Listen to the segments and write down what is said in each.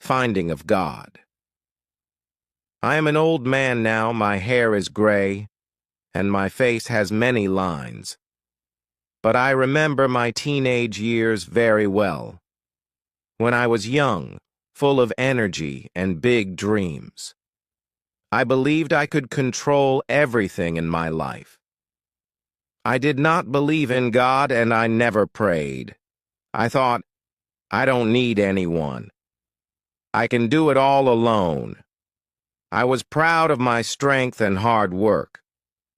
Finding of God. I am an old man now, my hair is gray, and my face has many lines. But I remember my teenage years very well, when I was young, full of energy and big dreams. I believed I could control everything in my life. I did not believe in God, and I never prayed. I thought, I don't need anyone. I can do it all alone. I was proud of my strength and hard work.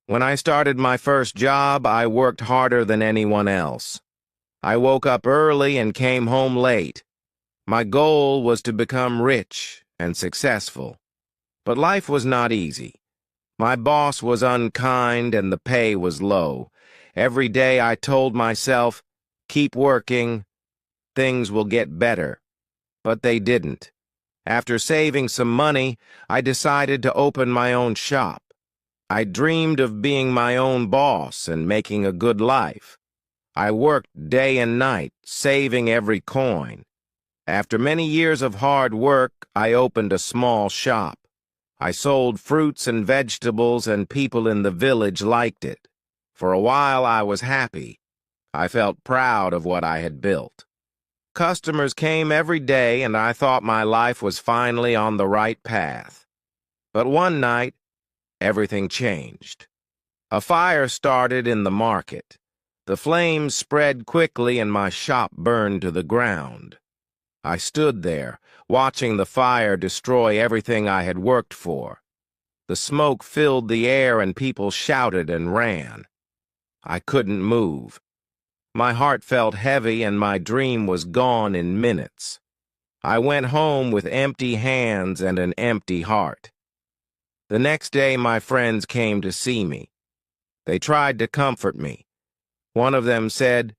When I started my first job, I worked harder than anyone else. I woke up early and came home late. My goal was to become rich and successful. But life was not easy. My boss was unkind and the pay was low. Every day I told myself, keep working, things will get better. But they didn't. After saving some money, I decided to open my own shop. I dreamed of being my own boss and making a good life. I worked day and night, saving every coin. After many years of hard work, I opened a small shop. I sold fruits and vegetables, and people in the village liked it. For a while, I was happy. I felt proud of what I had built. Customers came every day, and I thought my life was finally on the right path. But one night, everything changed. A fire started in the market. The flames spread quickly and my shop burned to the ground. I stood there, watching the fire destroy everything I had worked for. The smoke filled the air and people shouted and ran. I couldn't move. My heart felt heavy and my dream was gone in minutes. I went home with empty hands and an empty heart. The next day my friends came to see me. They tried to comfort me. One of them said,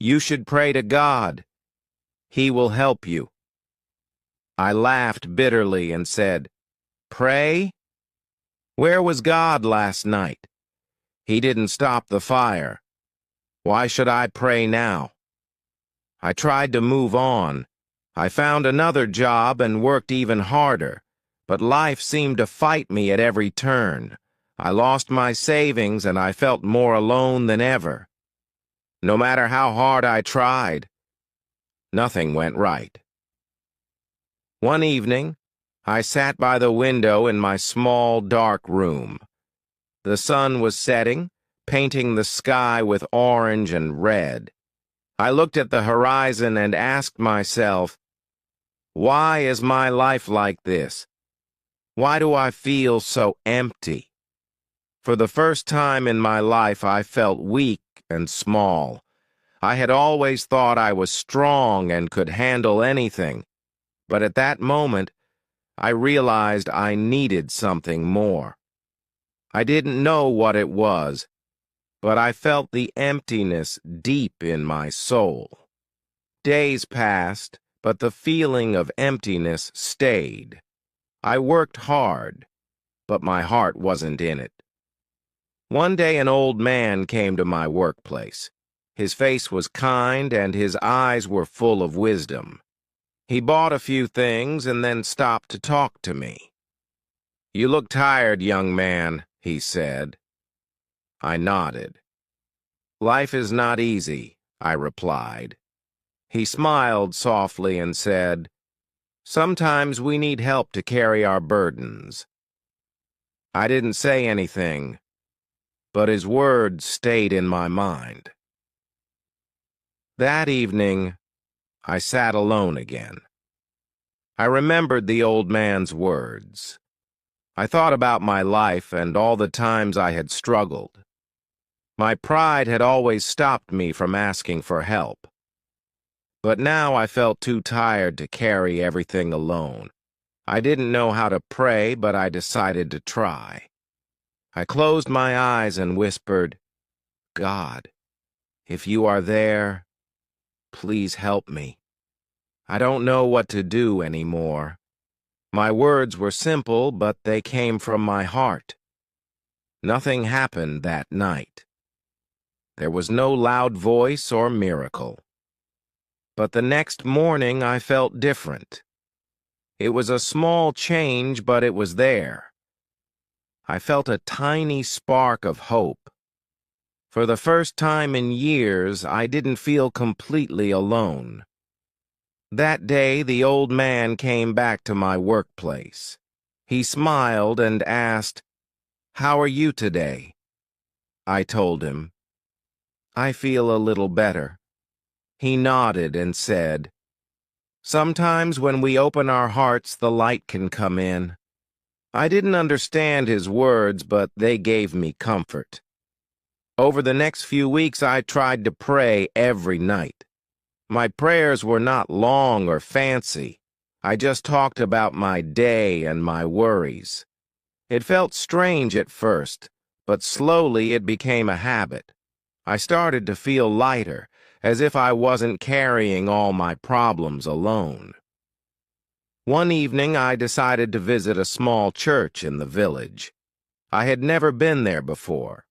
"You should pray to God. He will help you." I laughed bitterly and said, "Pray? Where was God last night? He didn't stop the fire. Why should I pray now?" I tried to move on. I found another job and worked even harder, but life seemed to fight me at every turn. I lost my savings and I felt more alone than ever. No matter how hard I tried, nothing went right. One evening, I sat by the window in my small, dark room. The sun was setting, painting the sky with orange and red. I looked at the horizon and asked myself, why is my life like this? Why do I feel so empty? For the first time in my life, I felt weak and small. I had always thought I was strong and could handle anything, but at that moment, I realized I needed something more. I didn't know what it was, but I felt the emptiness deep in my soul. Days passed, but the feeling of emptiness stayed. I worked hard, but my heart wasn't in it. One day an old man came to my workplace. His face was kind and his eyes were full of wisdom. He bought a few things and then stopped to talk to me. "You look tired, young man," he said. I nodded. "Life is not easy," I replied. He smiled softly and said, "Sometimes we need help to carry our burdens." I didn't say anything, but his words stayed in my mind. That evening, I sat alone again. I remembered the old man's words. I thought about my life and all the times I had struggled. My pride had always stopped me from asking for help. But now I felt too tired to carry everything alone. I didn't know how to pray, but I decided to try. I closed my eyes and whispered, "God, if you are there, please help me. I don't know what to do anymore." My words were simple, but they came from my heart. Nothing happened that night. There was no loud voice or miracle. But the next morning I felt different. It was a small change, but it was there. I felt a tiny spark of hope. For the first time in years, I didn't feel completely alone. That day, the old man came back to my workplace. He smiled and asked, "How are you today?" I told him, "I feel a little better." He nodded and said, "Sometimes when we open our hearts, the light can come in." I didn't understand his words, but they gave me comfort. Over the next few weeks, I tried to pray every night. My prayers were not long or fancy. I just talked about my day and my worries. It felt strange at first, but slowly it became a habit. I started to feel lighter, as if I wasn't carrying all my problems alone. One evening, I decided to visit a small church in the village. I had never been there before.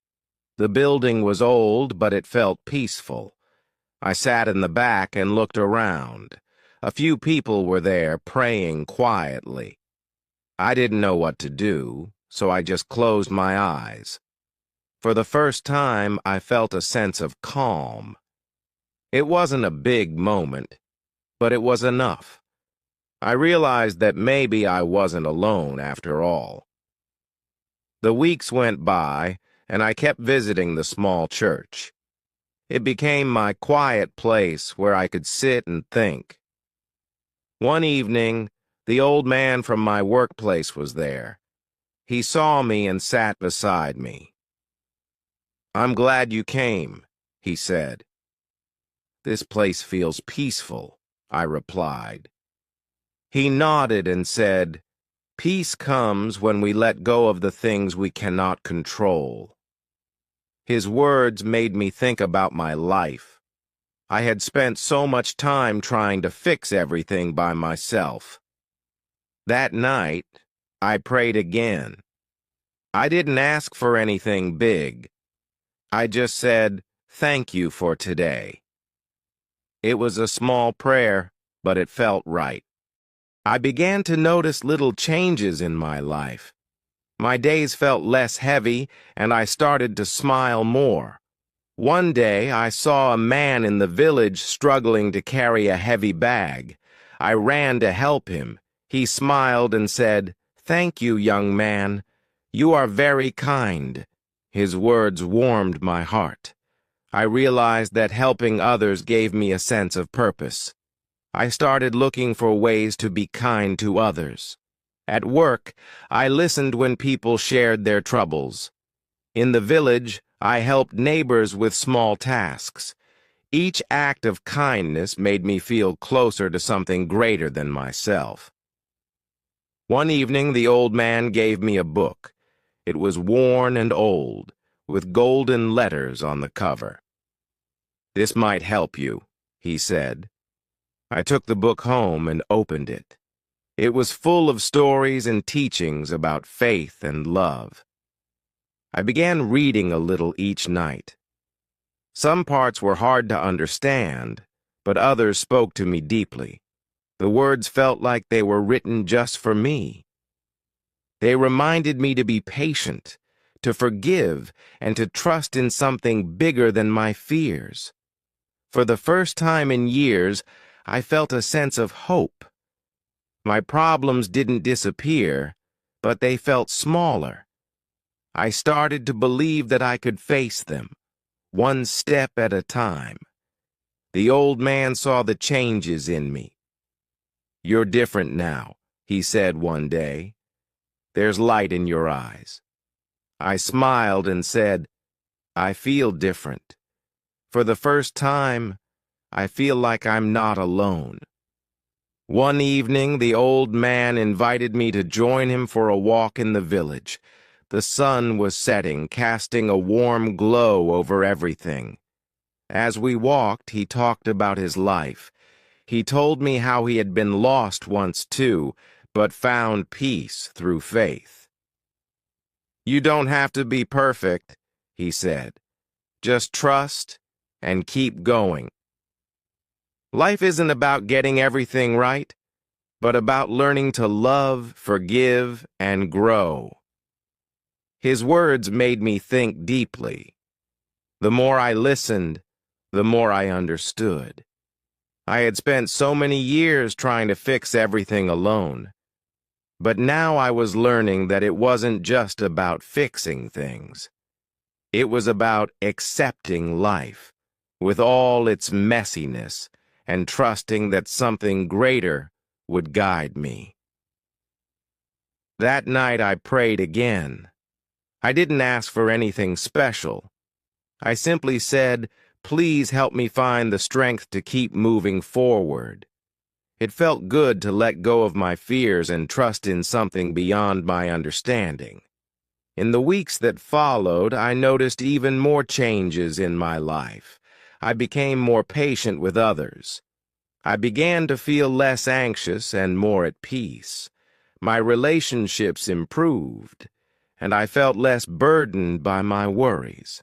The building was old, but it felt peaceful. I sat in the back and looked around. A few people were there praying quietly. I didn't know what to do, so I just closed my eyes. For the first time, I felt a sense of calm. It wasn't a big moment, but it was enough. I realized that maybe I wasn't alone after all. The weeks went by, and I kept visiting the small church. It became my quiet place where I could sit and think. One evening, the old man from my workplace was there. He saw me and sat beside me. "I'm glad you came," he said. "This place feels peaceful," I replied. He nodded and said, "Peace comes when we let go of the things we cannot control." His words made me think about my life. I had spent so much time trying to fix everything by myself. That night, I prayed again. I didn't ask for anything big. I just said, "Thank you for today." It was a small prayer, but it felt right. I began to notice little changes in my life. My days felt less heavy, and I started to smile more. One day, I saw a man in the village struggling to carry a heavy bag. I ran to help him. He smiled and said, "Thank you, young man. You are very kind." His words warmed my heart. I realized that helping others gave me a sense of purpose. I started looking for ways to be kind to others. At work, I listened when people shared their troubles. In the village, I helped neighbors with small tasks. Each act of kindness made me feel closer to something greater than myself. One evening, the old man gave me a book. It was worn and old, with golden letters on the cover. "This might help you," he said. I took the book home and opened it. It was full of stories and teachings about faith and love. I began reading a little each night. Some parts were hard to understand, but others spoke to me deeply. The words felt like they were written just for me. They reminded me to be patient, to forgive, and to trust in something bigger than my fears. For the first time in years, I felt a sense of hope. My problems didn't disappear, but they felt smaller. I started to believe that I could face them, one step at a time. The old man saw the changes in me. "You're different now," he said one day. "There's light in your eyes." I smiled and said, "I feel different. For the first time, I feel like I'm not alone." One evening, the old man invited me to join him for a walk in the village. The sun was setting, casting a warm glow over everything. As we walked, he talked about his life. He told me how he had been lost once too, but found peace through faith. "You don't have to be perfect," he said. "Just trust and keep going. Life isn't about getting everything right, but about learning to love, forgive, and grow. His words made me think deeply. The more I listened, the more I understood. I had spent so many years trying to fix everything alone. But now I was learning that it wasn't just about fixing things. It was about accepting life, with all its messiness, and trusting that something greater would guide me. That night I prayed again. I didn't ask for anything special. I simply said, "Please help me find the strength to keep moving forward." It felt good to let go of my fears and trust in something beyond my understanding. In the weeks that followed, I noticed even more changes in my life. I became more patient with others. I began to feel less anxious and more at peace. My relationships improved, and I felt less burdened by my worries.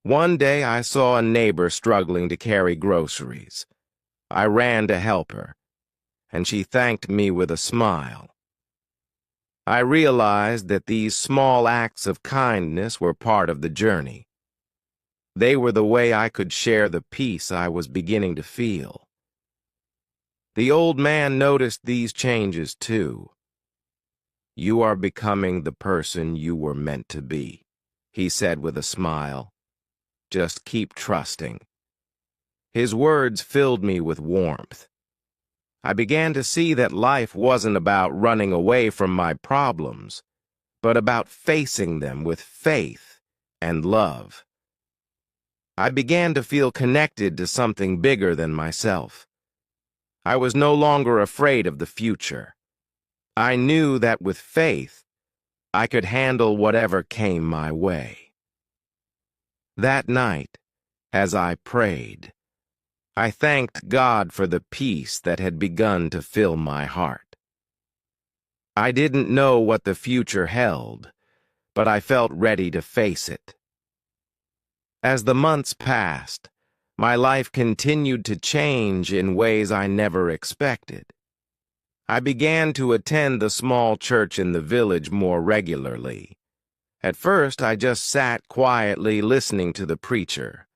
One day I saw a neighbor struggling to carry groceries. I ran to help her, and she thanked me with a smile. I realized that these small acts of kindness were part of the journey. They were the way I could share the peace I was beginning to feel. The old man noticed these changes too. "You are becoming the person you were meant to be," he said with a smile. "Just keep trusting." His words filled me with warmth. I began to see that life wasn't about running away from my problems, but about facing them with faith and love. I began to feel connected to something bigger than myself. I was no longer afraid of the future. I knew that with faith, I could handle whatever came my way. That night, as I prayed, I thanked God for the peace that had begun to fill my heart. I didn't know what the future held, but I felt ready to face it. As the months passed, my life continued to change in ways I never expected. I began to attend the small church in the village more regularly. At first, I just sat quietly listening to the preacher,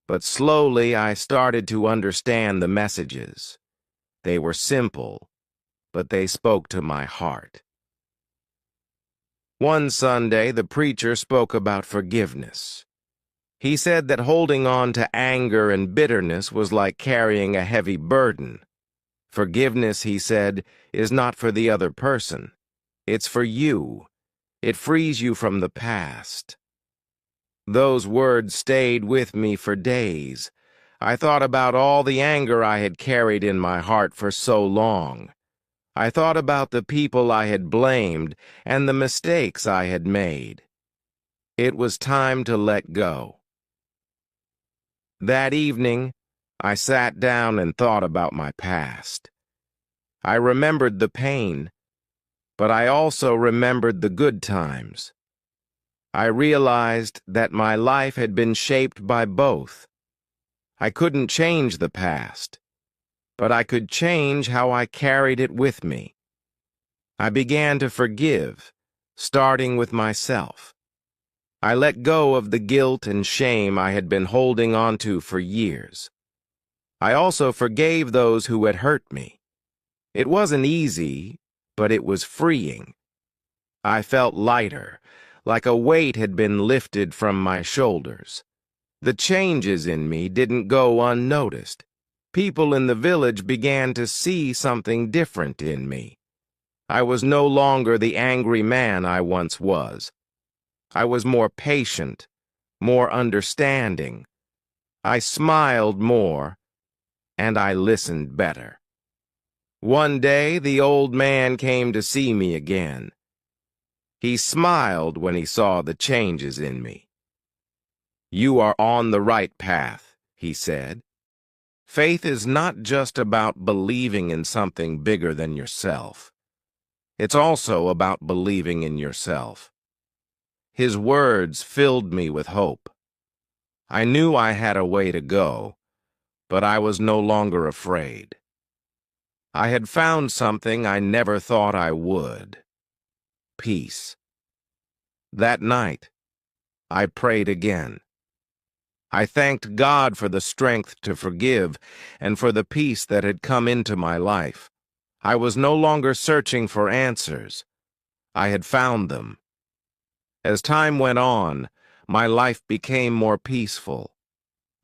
but slowly I started to understand the messages. They were simple, but they spoke to my heart. One Sunday, the preacher spoke about forgiveness. He said that holding on to anger and bitterness was like carrying a heavy burden. Forgiveness, he said, is not for the other person. It's for you. It frees you from the past. Those words stayed with me for days. I thought about all the anger I had carried in my heart for so long. I thought about the people I had blamed and the mistakes I had made. It was time to let go. That evening, I sat down and thought about my past. I remembered the pain, but I also remembered the good times. I realized that my life had been shaped by both. I couldn't change the past, but I could change how I carried it with me. I began to forgive, starting with myself. I let go of the guilt and shame I had been holding onto for years. I also forgave those who had hurt me. It wasn't easy, but it was freeing. I felt lighter, like a weight had been lifted from my shoulders. The changes in me didn't go unnoticed. People in the village began to see something different in me. I was no longer the angry man I once was. I was more patient, more understanding. I smiled more, and I listened better. One day, the old man came to see me again. He smiled when he saw the changes in me. "You are on the right path," he said. "Faith is not just about believing in something bigger than yourself. It's also about believing in yourself." His words filled me with hope. I knew I had a way to go, but I was no longer afraid. I had found something I never thought I would. Peace. That night, I prayed again. I thanked God for the strength to forgive and for the peace that had come into my life. I was no longer searching for answers. I had found them. As time went on, my life became more peaceful.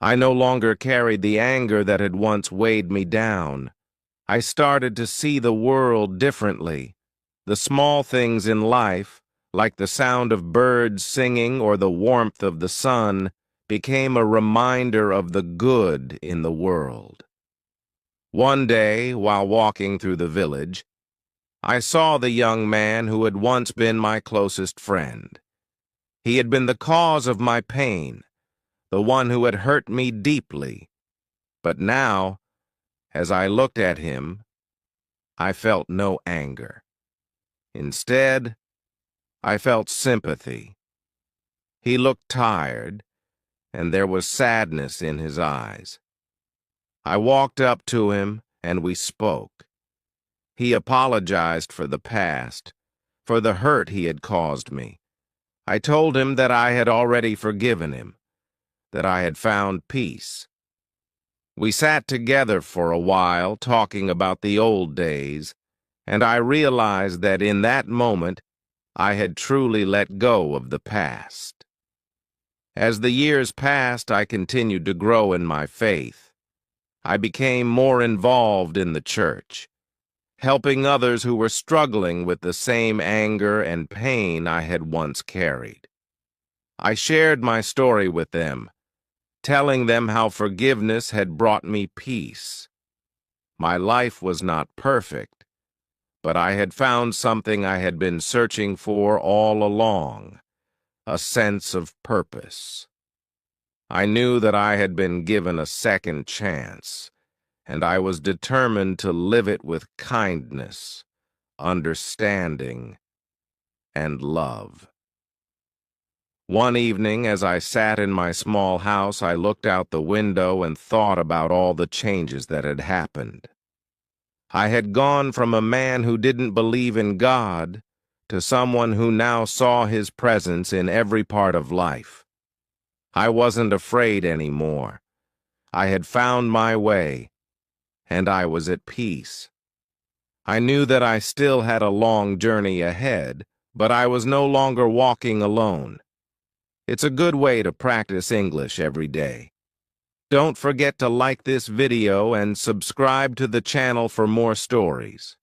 I no longer carried the anger that had once weighed me down. I started to see the world differently. The small things in life, like the sound of birds singing or the warmth of the sun, became a reminder of the good in the world. One day, while walking through the village, I saw the young man who had once been my closest friend. He had been the cause of my pain, the one who had hurt me deeply. But now, as I looked at him, I felt no anger. Instead, I felt sympathy. He looked tired, and there was sadness in his eyes. I walked up to him, and we spoke. He apologized for the past, for the hurt he had caused me. I told him that I had already forgiven him, that I had found peace. We sat together for a while, talking about the old days, and I realized that in that moment I had truly let go of the past. As the years passed, I continued to grow in my faith. I became more involved in the church, helping others who were struggling with the same anger and pain I had once carried. I shared my story with them, telling them how forgiveness had brought me peace. My life was not perfect, but I had found something I had been searching for all along, a sense of purpose. I knew that I had been given a second chance, and I was determined to live it with kindness, understanding, and love. One evening, as I sat in my small house, I looked out the window and thought about all the changes that had happened. I had gone from a man who didn't believe in God to someone who now saw His presence in every part of life. I wasn't afraid anymore. I had found my way, and I was at peace. I knew that I still had a long journey ahead, but I was no longer walking alone. It's a good way to practice English every day. Don't forget to like this video and subscribe to the channel for more stories.